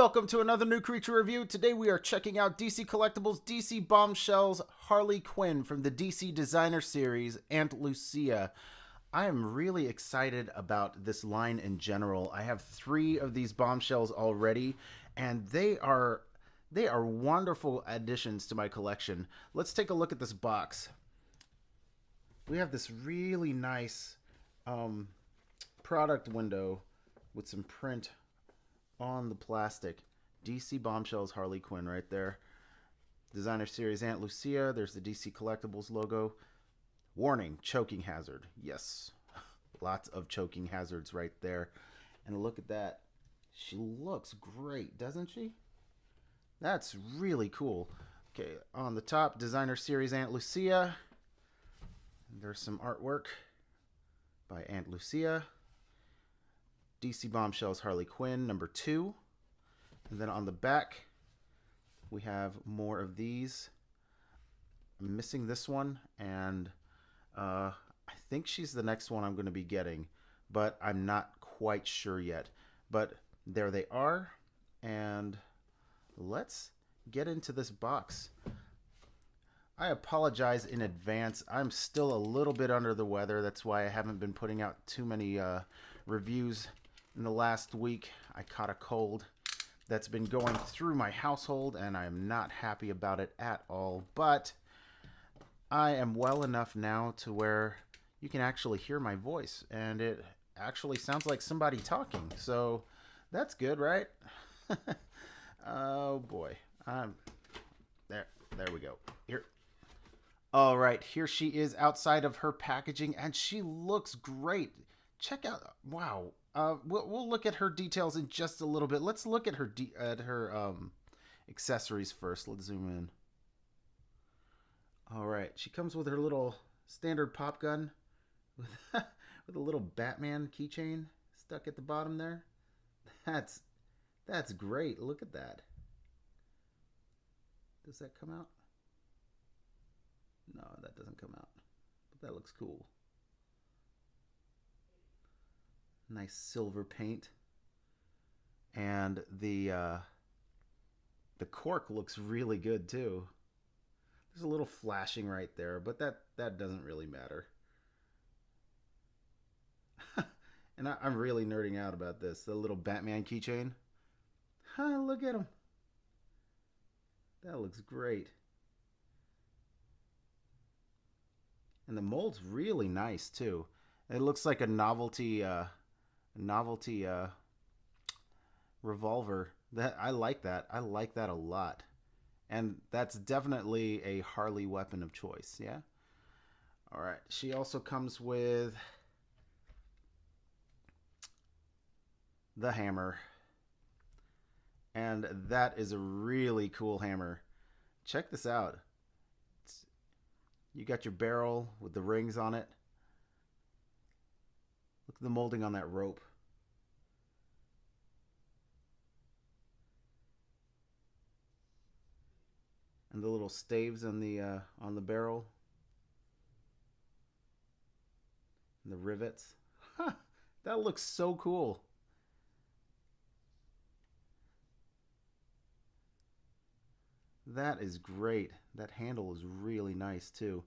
welcome to another new creature review. Today we are checking out DC Collectibles DC Bombshells Harley Quinn from the DC Designer Series, Aunt Lucia. I am really excited about this line in general. I have 3 of these bombshells already, and they are wonderful additions to my collection. Let's take a look at this box. We have this really nice product window with some print on the plastic. DC Bombshells Harley Quinn right there. Designer Series Aunt Lucia. There's the DC Collectibles logo. Warning, choking hazard. Yes, lots of choking hazards right there. And look at that. She looks great, doesn't she? That's really cool. Okay, on the top, Designer Series Aunt Lucia. There's some artwork by Aunt Lucia. DC Bombshells Harley Quinn number 2. And then on the back, we have more of these. I'm missing this one, and I think she's the next one I'm going to be getting, but I'm not quite sure yet. But there they are, and let's get into this box. I apologize in advance. I'm still a little bit under the weather. That's why I haven't been putting out too many reviews in the last week. I caught a cold that's been going through my household, and I'm not happy about it at all. But I am well enough now to where you can actually hear my voice, and it actually sounds like somebody talking. So that's good, right? Oh boy. There we go. Here. All right, here she is outside of her packaging, and she looks great. Check out, wow. We'll look at her details in just a little bit. Let's look at her accessories first. Let's zoom in. All right, she comes with her little standard pop gun with with a little Batman keychain stuck at the bottom there. That's great. Look at that. Does that come out? No, that doesn't come out. But that looks cool. Nice silver paint, and the cork looks really good too. There's a little flashing right there, but that doesn't really matter. And I'm really nerding out about this. The little Batman keychain. Look at him. That looks great. And the mold's really nice too. It looks like a novelty revolver. That I like that. I like that a lot. And that's definitely a Harley weapon of choice, yeah? All right. She also comes with the hammer. And that is a really cool hammer. Check this out. You got your barrel with the rings on it. Look at the molding on that rope. And the little staves on the barrel. And the rivets. That looks so cool. That is great. That handle is really nice too.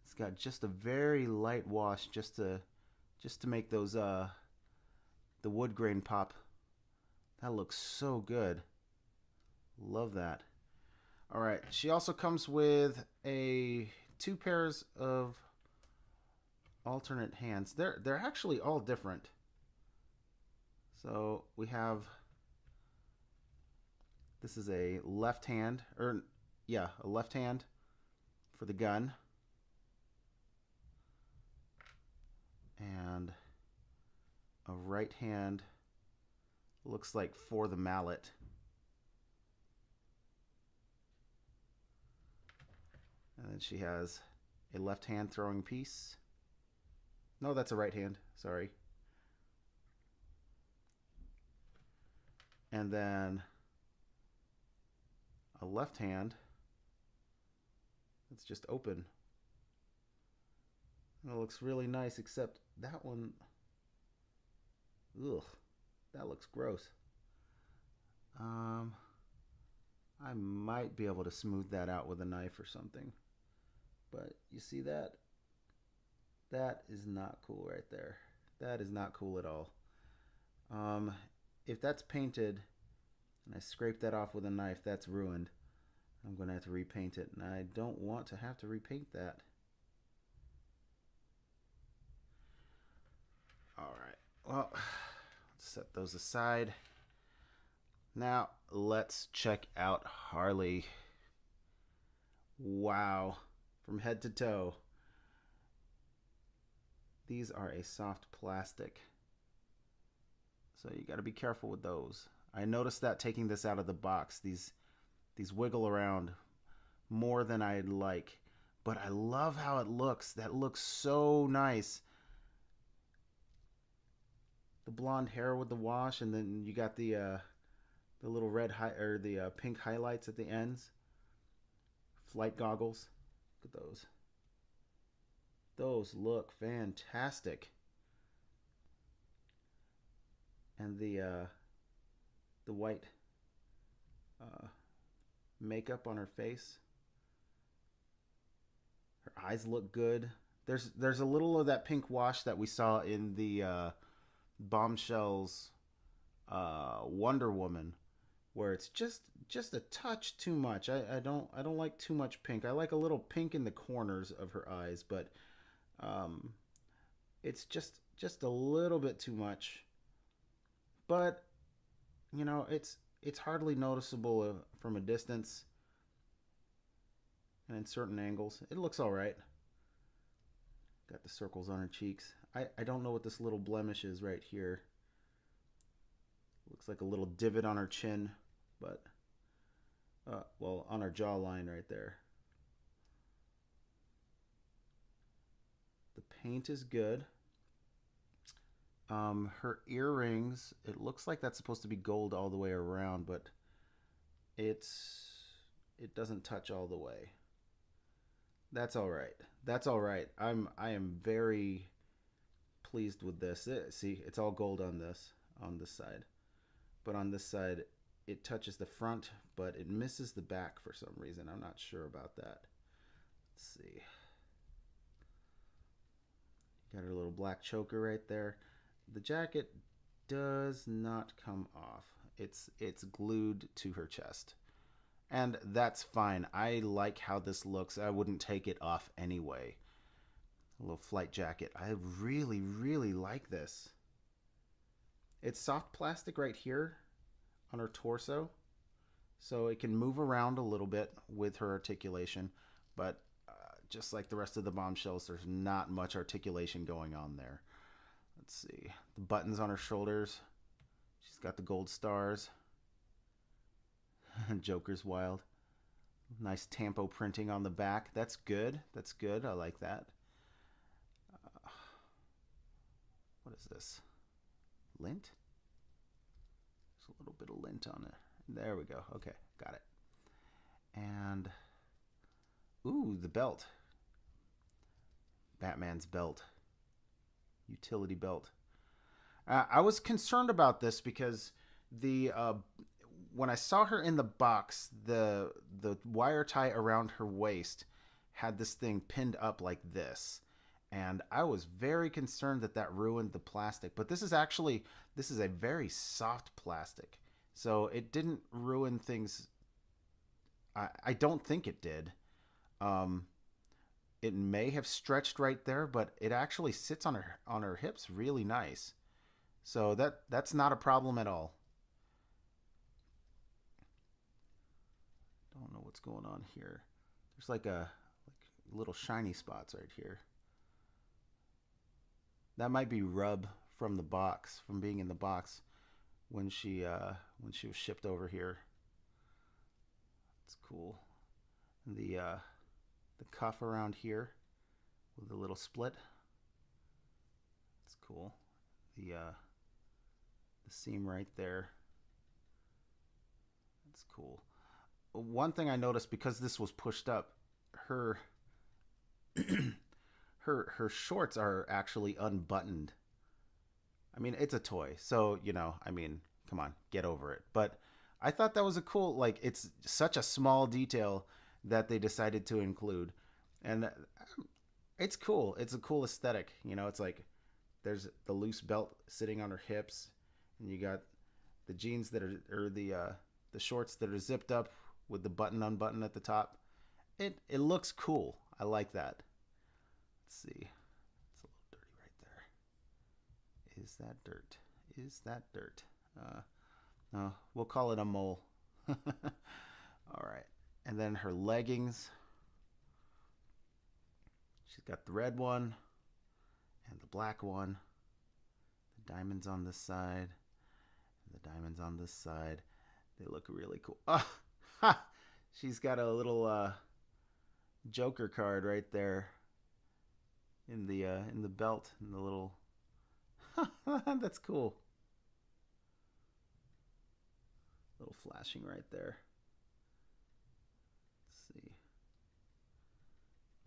It's got just a very light wash just to make those the wood grain pop. That looks so good. Love that. All right, she also comes with 2 pairs of alternate hands. They're actually all different. So we have, this is a left hand, a left hand for the gun. And a right hand, looks like for the mallet. And then she has a left hand throwing piece. No, that's a right hand, sorry. And then a left hand that's just open. And it looks really nice, except that one Ugh, that looks gross. Um, I might be able to smooth that out with a knife or something. But you see that? That is not cool right there. That is not cool at all. Um, if that's painted and I scrape that off with a knife, that's ruined. I'm going to have to repaint it, and I don't want to have to repaint that. All right. Well, let's set those aside. Now, let's check out Harley. Wow. From head to toe. These are a soft plastic. So you got to be careful with those. I noticed that taking this out of the box, these wiggle around more than I'd like. But I love how it looks. That looks so nice. The blonde hair with the wash, and then you got the little or the pink highlights at the ends. Flight goggles. Look at those. Those look fantastic. And the white makeup on her face. Her eyes look good. There's a little of that pink wash that we saw in the Bombshells Wonder Woman, where it's just a touch too much. I don't like too much pink. I like a little pink in the corners of her eyes, but it's just a little bit too much. But it's hardly noticeable from a distance and in certain angles. It looks all right. Got the circles on her cheeks. I don't know what this little blemish is right here. Looks like a little divot on her chin, but well, on her jawline right there. The paint is good. Her earrings, it looks like that's supposed to be gold all the way around, but it doesn't touch all the way. That's all right. That's all right. I am very pleased with this. See, it's all gold on this side. But on this side, it touches the front, but it misses the back for some reason. I'm not sure about that. Let's see. Got her little black choker right there. The jacket does not come off. It's glued to her chest. And that's fine. I like how this looks. I wouldn't take it off anyway. A little flight jacket. I really, really like this. It's soft plastic right here on her torso, so it can move around a little bit with her articulation, but just like the rest of the Bombshells, there's not much articulation going on there. Let's see. The buttons on her shoulders. She's got the gold stars. Joker's wild. Nice tampo printing on the back. That's good. That's good. I like that. What is this? Lint? There's a little bit of lint on it. There we go. Okay, got it. And, ooh, the belt. Batman's belt. Utility belt. I was concerned about this because the when I saw her in the box, the wire tie around her waist had this thing pinned up like this, and I was very concerned that ruined the plastic. But this is a very soft plastic, so it didn't ruin things. I don't think it did. It may have stretched right there, but it actually sits on her hips really nice. So that's not a problem at all. Don't know what's going on here. There's like little shiny spots right here. That might be rub from the box, from being in the box when she was shipped over here. It's cool. And the cuff around here with a little split. It's cool. The seam right there. That's cool. One thing I noticed, because this was pushed up, her her shorts are actually unbuttoned. I mean, it's a toy. So, you know, I mean, come on, get over it. But I thought that was a cool, like, it's such a small detail that they decided to include. And it's cool. It's a cool aesthetic. You know, it's like there's the loose belt sitting on her hips, and you got the jeans that are, or the shorts that are zipped up with the button unbuttoned at the top. It looks cool. I like that. Let's see. It's a little dirty right there. Is that dirt? Is that dirt? No, we'll call it a mole. All right. And then her leggings. She's got the red one and the black one. The diamonds on this side. And the diamonds on this side. They look really cool. Oh, ha! She's got a little Joker card right there in the belt, in the little. That's cool. Little flashing right there. Let's see.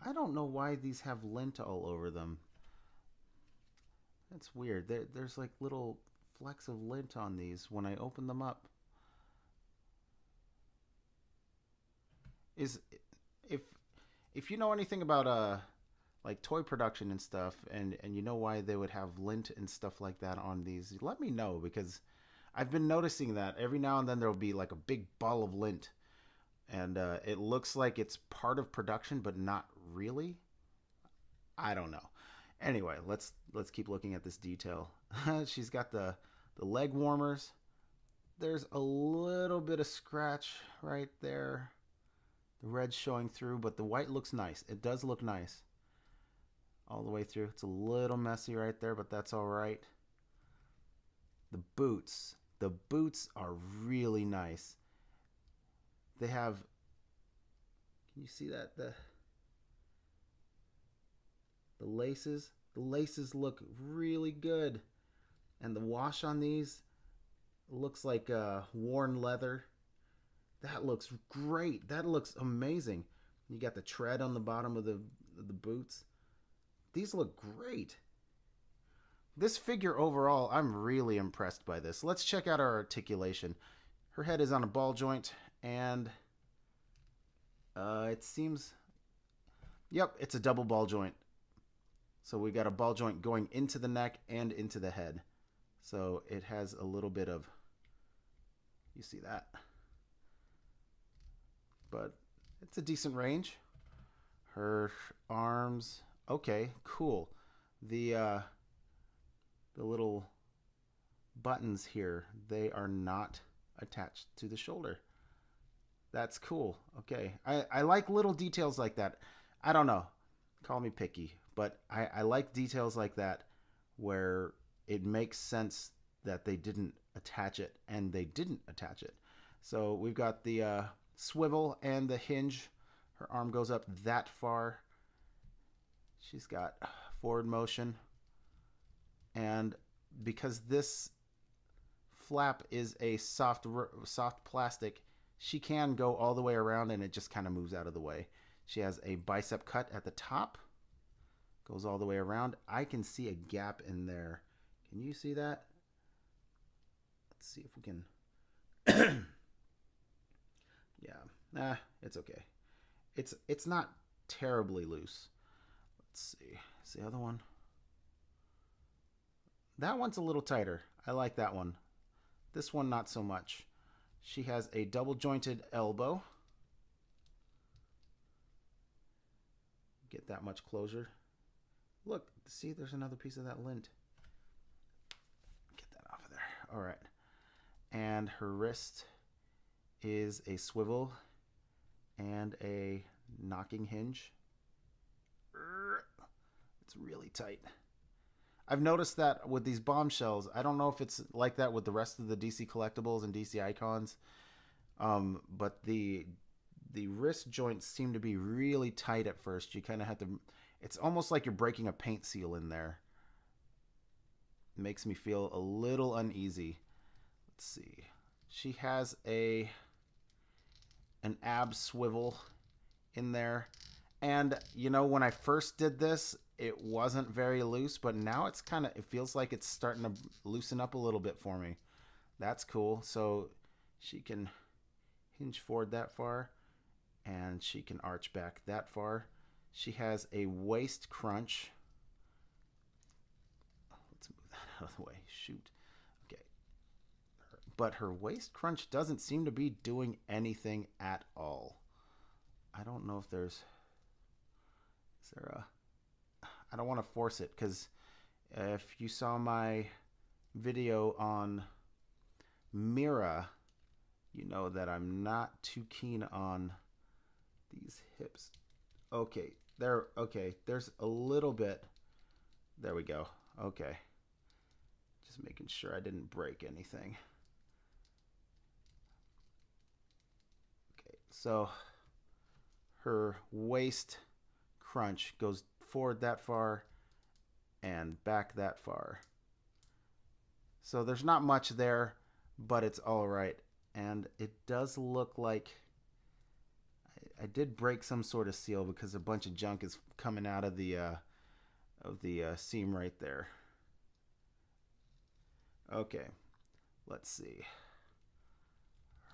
I don't know why these have lint all over them. That's weird. There's like little flecks of lint on these when I open them up. Is if you know anything about like toy production and stuff, and you know why they would have lint and stuff like that on these, let me know, because I've been noticing that every now and then there'll be like a big ball of lint, and it looks like it's part of production, but not really. I don't know. Anyway, let's keep looking at this detail. She's got the leg warmers. There's a little bit of scratch right there. The red's showing through, but the white looks nice. It does look nice all the way through. It's a little messy right there, but that's all right. The boots. The boots are really nice. They have, can you see that? The laces. The laces look really good. And the wash on these looks like worn leather. That looks great. That looks amazing. You got the tread on the bottom of the boots. These look great. This figure overall, I'm really impressed by this. Let's check out our articulation. Her head is on a ball joint, and it seems, yep, it's a double ball joint. So we got a ball joint going into the neck and into the head. So it has a little bit of, you see that? But it's a decent range. Her arms, okay, cool. The little buttons here, they are not attached to the shoulder. That's cool. Okay, I like little details like that. I don't know, call me picky, but I like details like that where it makes sense that they didn't attach it, and they didn't attach it. So we've got the swivel and the hinge. Her arm goes up that far. She's got forward motion, and because this flap is a soft plastic, she can go all the way around, and it just kind of moves out of the way. She has a bicep cut at the top, goes all the way around. I can see a gap in there. Can you see that? Let's see if we can. Yeah, it's okay. It's not terribly loose. Let's see. It's the other one. That one's a little tighter. I like that one. This one, not so much. She has a double jointed elbow. Get that much closer. Look, see, there's another piece of that lint. Get that off of there. All right. And her wrist is a swivel and a knocking hinge. It's really tight. I've noticed that with these bombshells. I don't know if it's like that with the rest of the DC collectibles and DC icons, but the wrist joints seem to be really tight at first. You kind of have to, it's almost like you're breaking a paint seal in there. It makes me feel a little uneasy. Let's see. She has an ab swivel in there. And, you know, when I first did this, it wasn't very loose, but now it's kind of, it feels like it's starting to loosen up a little bit for me. That's cool. So she can hinge forward that far, and she can arch back that far. She has a waist crunch. Let's move that out of the way. Shoot. Okay. But her waist crunch doesn't seem to be doing anything at all. I don't know if there's... Is there a... I don't want to force it, because if you saw my video on Mira, you know that I'm not too keen on these hips. Okay, there. Okay, there's a little bit. There we go. Okay, just making sure I didn't break anything. Okay, so her waist crunch goes forward that far and back that far. So there's not much there, but it's all right. And it does look like I did break some sort of seal, because a bunch of junk is coming out of the seam right there. Okay, let's see.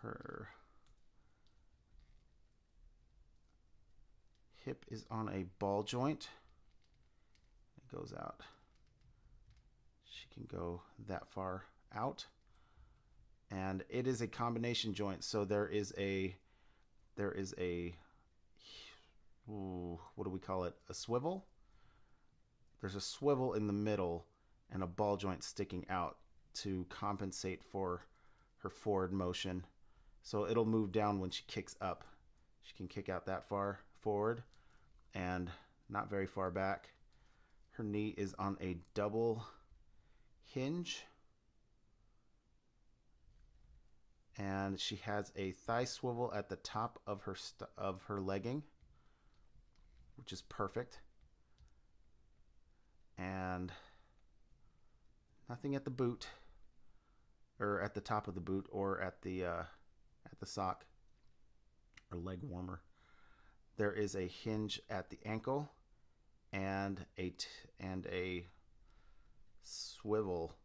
Her hip is on a ball joint. It goes out. She can go that far out. And it is a combination joint, so there is a what do we call it? A swivel. There's a swivel in the middle and a ball joint sticking out to compensate for her forward motion. So it'll move down when she kicks up. She can kick out that far forward and not very far back. Her knee is on a double hinge. And she has a thigh swivel at the top of her legging, which is perfect. And nothing at the boot, or at the top of the boot, or at the sock or leg warmer. There is a hinge at the ankle, and a swivel.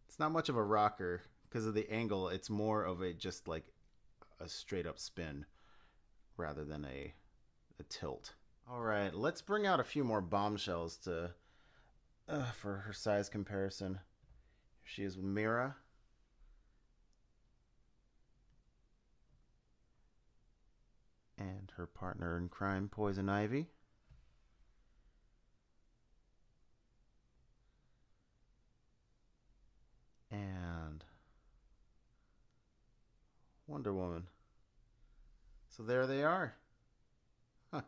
It's not much of a rocker. Because of the angle, it's more of a just like a straight up spin rather than a tilt. All right, let's bring out a few more bombshells to for her size comparison. Here she is with Mira. And her partner in crime, Poison Ivy. And Wonder Woman. So there they are. Huh.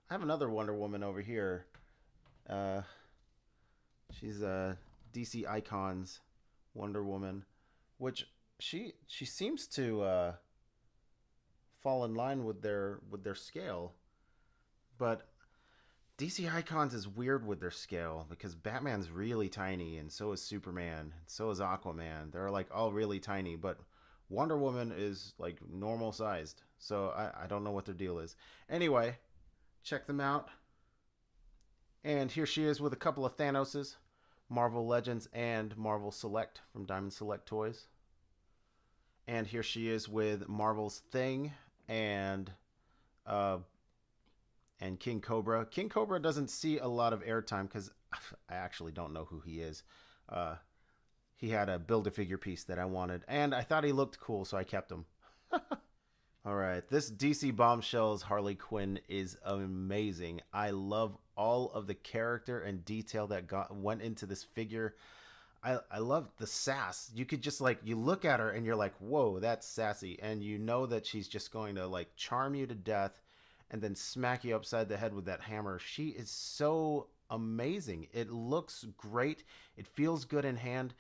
I have another Wonder Woman over here. She's a DC Icons Wonder Woman, which she seems to fall in line with their scale. But DC Icons is weird with their scale, because Batman's really tiny, and so is Superman, and so is Aquaman. They're like all really tiny, but Wonder Woman is like normal sized. So I don't know what their deal is. Anyway, check them out. And here she is with a couple of Thanoses, Marvel Legends and Marvel Select from Diamond Select Toys. And here she is with Marvel's Thing and King Cobra. King Cobra doesn't see a lot of airtime because I actually don't know who he is. He had a Build-A-Figure piece that I wanted, and I thought he looked cool, so I kept him. All right, this DC Bombshells Harley Quinn is amazing. I love all of the character and detail that went into this figure. I love the sass. You could just like, you look at her and you're like, whoa, that's sassy. And you know that she's just going to like charm you to death and then smack you upside the head with that hammer. She is so amazing. It looks great. It feels good in hand.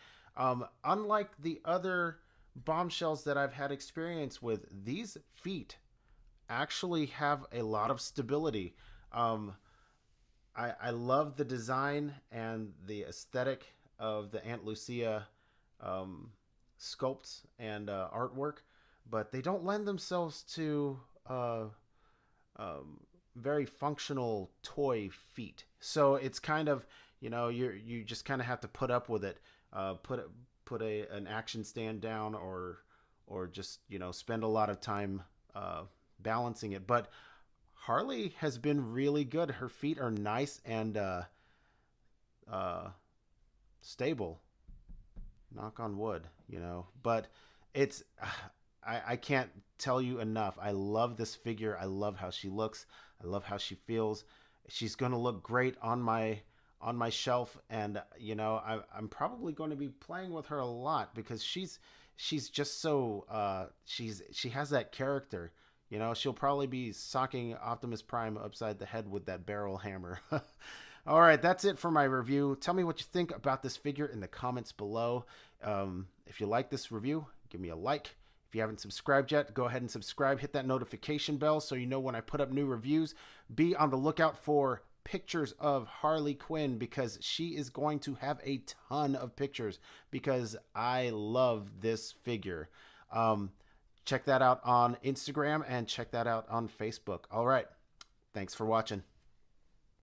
Unlike the other bombshells that I've had experience with, these feet actually have a lot of stability. I love the design and the aesthetic of the Aunt Lucia sculpts and artwork, but they don't lend themselves to very functional toy feet. So it's kind of, you just kind of have to put up with it. Put an action stand down, or just spend a lot of time balancing it. But Harley has been really good. Her feet are nice and stable. Knock on wood, But it's I can't tell you enough. I love this figure. I love how she looks. I love how she feels. She's gonna look great on my shelf, and I'm probably going to be playing with her a lot because she's just so she has that character. She'll probably be socking Optimus Prime upside the head with that barrel hammer. All right, that's it for my review. Tell me what you think about this figure in the comments below. If you like this review, give me a like. If you haven't subscribed yet, go ahead and subscribe. Hit that notification bell so you know when I put up new reviews. Be on the lookout for pictures of Harley Quinn because she is going to have a ton of pictures because I love this figure. Check that out on Instagram and check that out on Facebook. All right. Thanks for watching.